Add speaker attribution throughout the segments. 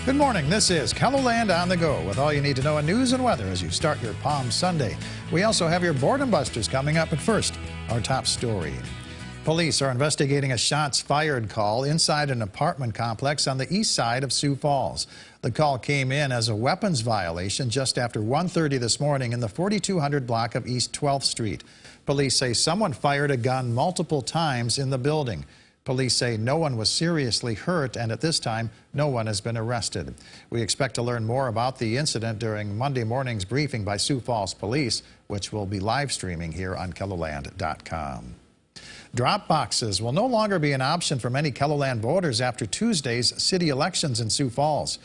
Speaker 1: Good morning. This is KELOLAND on the go with all you need to know in news and weather as you start your Palm Sunday. We also have your Boredom Busters coming up, but first, our top story. Police are investigating a shots fired call inside an apartment complex on the east side of Sioux Falls. The call came in as a weapons violation just after 1:30 this morning in the 4200 block of East 12th Street. Police say someone fired a gun multiple times in the building. Police say no one was seriously hurt, and at this time, no one has been arrested. We expect to learn more about the incident during Monday morning's briefing by Sioux Falls Police, which will be live streaming here on KELOLAND.com. Drop boxes will no longer be an option for many KELOLAND voters after Tuesday's city elections in Sioux Falls.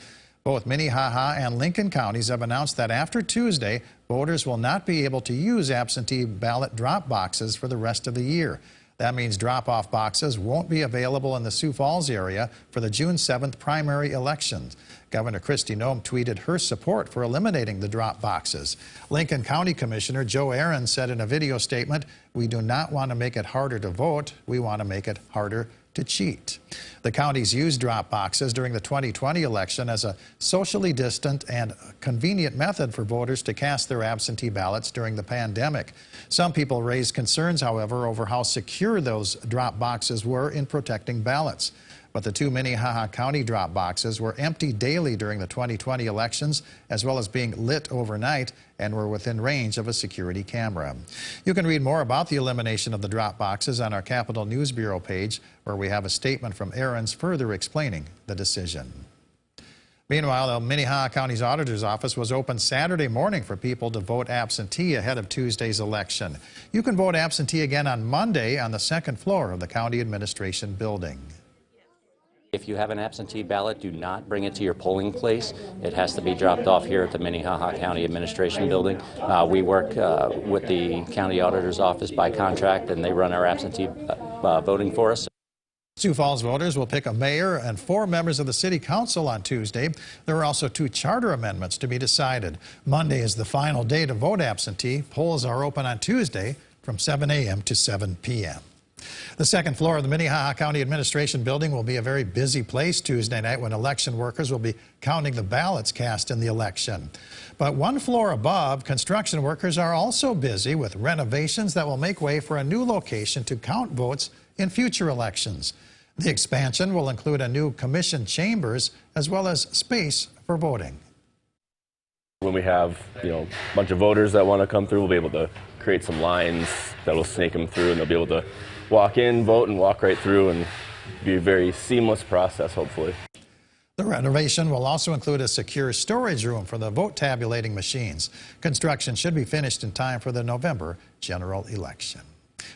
Speaker 1: Both Minnehaha and Lincoln counties have announced that after Tuesday, voters will not be able to use absentee ballot drop boxes for the rest of the year. That means drop-off boxes won't be available in the Sioux Falls area for the June 7th primary elections. Governor Kristi Noem tweeted her support for eliminating the drop boxes. Lincoln County Commissioner Joe Aaron said in a video statement, "We do not want to make it harder to vote. We want to make it harder to cheat." The counties used drop boxes during the 2020 election as a socially distant and convenient method for voters to cast their absentee ballots during the pandemic. Some people raised concerns, however, over how secure those drop boxes were in protecting ballots. But the two Minnehaha County drop boxes were empty daily during the 2020 elections, as well as being lit overnight, and were within range of a security camera. You can read more about the elimination of the drop boxes on our Capitol News Bureau page, where we have a statement from Aaron's further explaining the decision. Meanwhile, the Minnehaha County's auditor's office was open Saturday morning for people to vote absentee ahead of Tuesday's election. You can vote absentee again on Monday on the second floor of the county administration building.
Speaker 2: If you have an absentee ballot, do not bring it to your polling place. It has to be dropped off here at the Minnehaha County Administration Building. We work with the county auditor's office by contract, and they run our absentee voting for us.
Speaker 1: Sioux Falls voters will pick a mayor and 4 members of the city council on Tuesday. There are also 2 charter amendments to be decided. Monday is the final day to vote absentee. Polls are open on Tuesday from 7 a.m. to 7 p.m. The second floor of the Minnehaha County Administration Building will be a very busy place Tuesday night when election workers will be counting the ballots cast in the election. But one floor above, construction workers are also busy with renovations that will make way for a new location to count votes in future elections. The expansion will include a new commission chambers as well as space for voting.
Speaker 3: When we have, a bunch of voters that want to come through, we'll be able to create some lines that will snake them through, and they'll be able to walk in, vote, and walk right through, and be a very seamless process, hopefully.
Speaker 1: The renovation will also include a secure storage room for the vote tabulating machines. Construction should be finished in time for the November general election.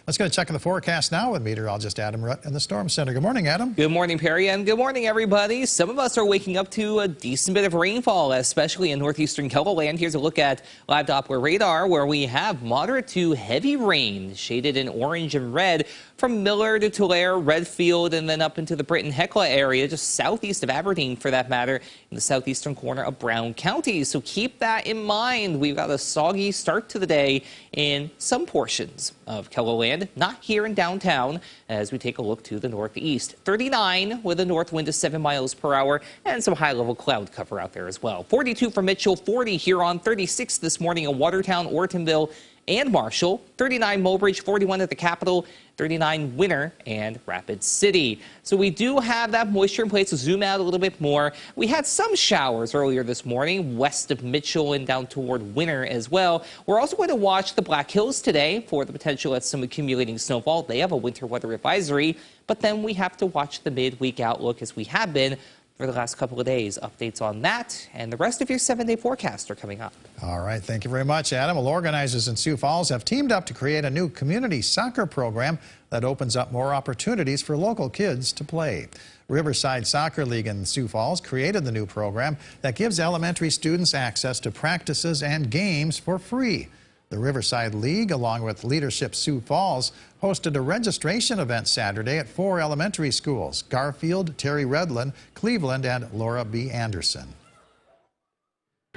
Speaker 1: Let's go to check the forecast now with meteorologist Adam Rutt in the Storm Center. Good morning, Adam.
Speaker 4: Good morning, Perry, and good morning, everybody. Some of us are waking up to a decent bit of rainfall, especially in northeastern KELOLAND. Here's a look at live Doppler radar, where we have moderate to heavy rain shaded in orange and red from Miller to Tulare, Redfield, and then up into the Britain-Hecla area, just southeast of Aberdeen, for that matter, in the southeastern corner of Brown County. So keep that in mind. We've got a soggy start to the day in some portions of KELOLAND, not here in downtown, as we take a look to the northeast. 39 with a north wind of 7 miles per hour and some high-level cloud cover out there as well. 42 for Mitchell, 40 Huron, 36 this morning in Watertown, Ortonville, and Marshall, 39 Mobridge, 41 at the Capitol, 39 Winter and Rapid City. So we do have that moisture in place. To zoom out a little bit more, we had some showers earlier this morning west of Mitchell and down toward Winter as well. We're also going to watch the Black Hills today for the potential at some accumulating snowfall. They have a winter weather advisory, but then we have to watch the midweek outlook as we have been for the last couple of days. Updates on that and the rest of your 7-day forecast are coming up.
Speaker 1: All right, thank you very much, Adam. Well, organizers in Sioux Falls have teamed up to create a new community soccer program that opens up more opportunities for local kids to play. Riverside Soccer League in Sioux Falls created the new program that gives elementary students access to practices and games for free. The Riverside League, along with Leadership Sioux Falls, hosted a registration event Saturday at 4 elementary schools: Garfield, Terry Redland, Cleveland, and Laura B. Anderson.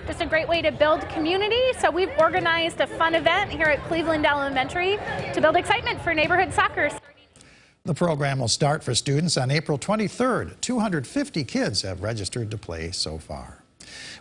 Speaker 5: Just a great way to build community. So we've organized a fun event here at Cleveland Elementary to build excitement for neighborhood soccer.
Speaker 1: The program will start for students on April 23rd. 250 kids have registered to play so far.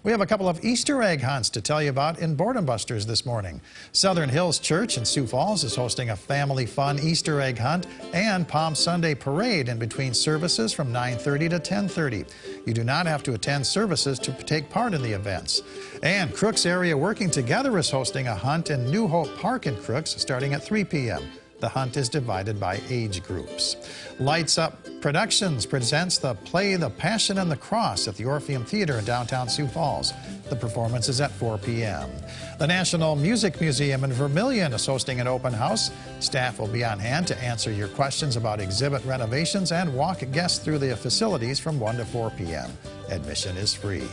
Speaker 1: We have a couple of Easter egg hunts to tell you about in Boredom Busters this morning. Southern Hills Church in Sioux Falls is hosting a family fun Easter egg hunt and Palm Sunday parade in between services from 9:30 to 10:30. You do not have to attend services to take part in the events. And Crooks Area Working Together is hosting a hunt in New Hope Park in Crooks starting at 3 p.m. The hunt is divided by age groups. Lights Up Productions presents the play The Passion and the Cross at the Orpheum Theater in downtown Sioux Falls. The performance is at 4 p.m. The National Music Museum in Vermilion is hosting an open house. Staff will be on hand to answer your questions about exhibit renovations and walk guests through the facilities from 1 to 4 p.m. Admission is free.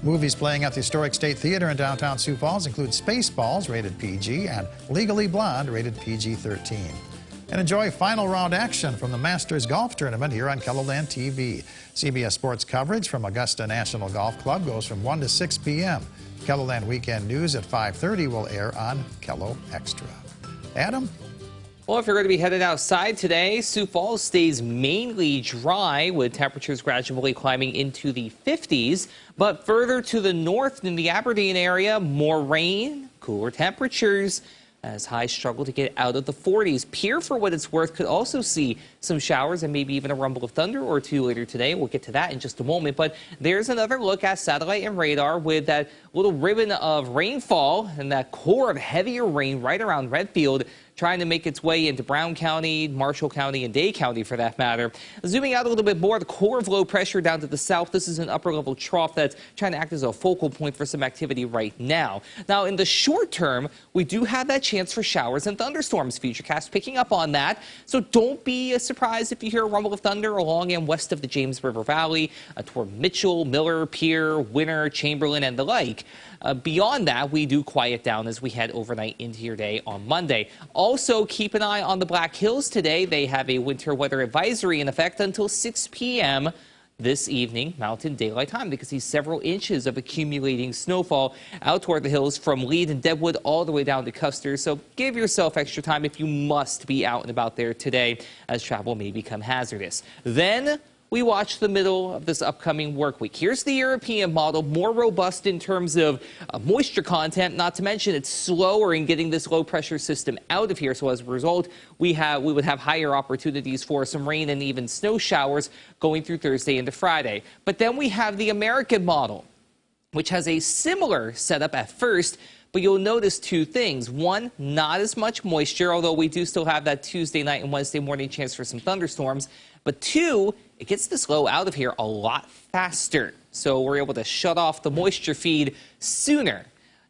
Speaker 1: Movies playing at the Historic State Theater in downtown Sioux Falls include Spaceballs, rated PG, and Legally Blonde, rated PG-13. And enjoy final round action from the Masters Golf Tournament here on KELOLAND TV. CBS Sports coverage from Augusta National Golf Club goes from 1 to 6 p.m. KELOLAND Weekend News at 5:30 will air on KELO Extra. Adam?
Speaker 4: Well, if you're going to be headed outside today, Sioux Falls stays mainly dry with temperatures gradually climbing into the 50s. But further to the north in the Aberdeen area, more rain, cooler temperatures as highs struggle to get out of the 40s. Pierre, for what it's worth, could also see some showers and maybe even a rumble of thunder or two later today. We'll get to that in just a moment. But there's another look at satellite and radar with that little ribbon of rainfall and that core of heavier rain right around Redfield, trying to make its way into Brown County, Marshall County, and Day County for that matter. Zooming out a little bit more, the core of low pressure down to the south. This is an upper level trough that's trying to act as a focal point for some activity right now. Now, in the short term, we do have that chance for showers and thunderstorms. Futurecast picking up on that. So don't be surprised if you hear a rumble of thunder along and west of the James River Valley toward Mitchell, Miller, Pierre, Winter, Chamberlain, and the like. Beyond that, we do quiet down as we head overnight into your day on Monday. Also, keep an eye on the Black Hills today. They have a winter weather advisory in effect until 6 p.m. this evening, Mountain Daylight Time. They can see several inches of accumulating snowfall out toward the hills from Lead and Deadwood all the way down to Custer. So give yourself extra time if you must be out and about there today, as travel may become hazardous. Then we watch the middle of this upcoming work week. Here's the European model, more robust in terms of moisture content, not to mention it's slower in getting this low pressure system out of here. So as a result, we would have higher opportunities for some rain and even snow showers going through Thursday into Friday. But then we have the American model, which has a similar setup at first, but you'll notice two things. One, not as much moisture, although we do still have that Tuesday night and Wednesday morning chance for some thunderstorms. But two, it gets this low out of here a lot faster. So we're able to shut off the moisture feed sooner.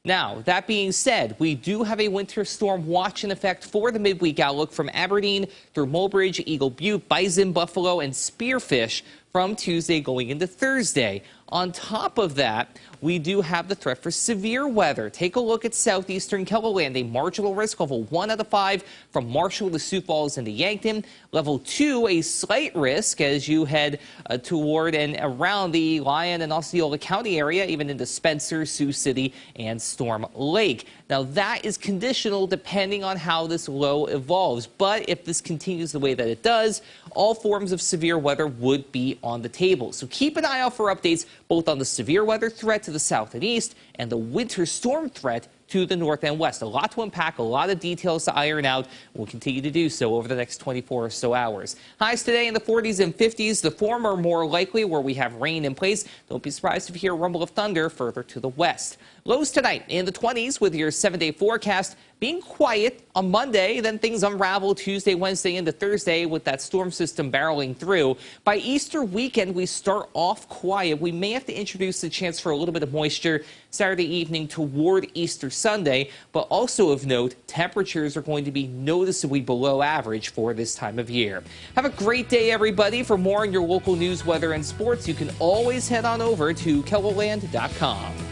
Speaker 4: Now, that being said, we do have a winter storm watch in effect for the midweek outlook from Aberdeen through Mulbridge, Eagle Butte, Bison, Buffalo, and Spearfish from Tuesday going into Thursday. On top of that, we do have the threat for severe weather. Take a look at southeastern KELOLAND, a marginal risk level 1 out of 5 from Marshall to Sioux Falls into Yankton. Level 2, a slight risk as you head toward and around the Lyon and Osceola County area, even into Spencer, Sioux City, and Storm Lake. Now, that is conditional depending on how this low evolves. But if this continues the way that it does, all forms of severe weather would be on the table. So keep an eye out for updates both on the severe weather threat to the south and east and the winter storm threat to the north and west. A lot to unpack, a lot of details to iron out. We'll continue to do so over the next 24 or so hours. Highs today in the 40s and 50s. The former more likely where we have rain in place. Don't be surprised if you hear a rumble of thunder further to the west. Lows tonight in the 20s with your 7-day forecast being quiet on Monday. Then things unravel Tuesday, Wednesday into Thursday with that storm system barreling through. By Easter weekend, we start off quiet. We may have to introduce the chance for a little bit of moisture Saturday evening toward Easter Sunday. But also of note, temperatures are going to be noticeably below average for this time of year. Have a great day, everybody. For more on your local news, weather, and sports, you can always head on over to KELOLAND.com.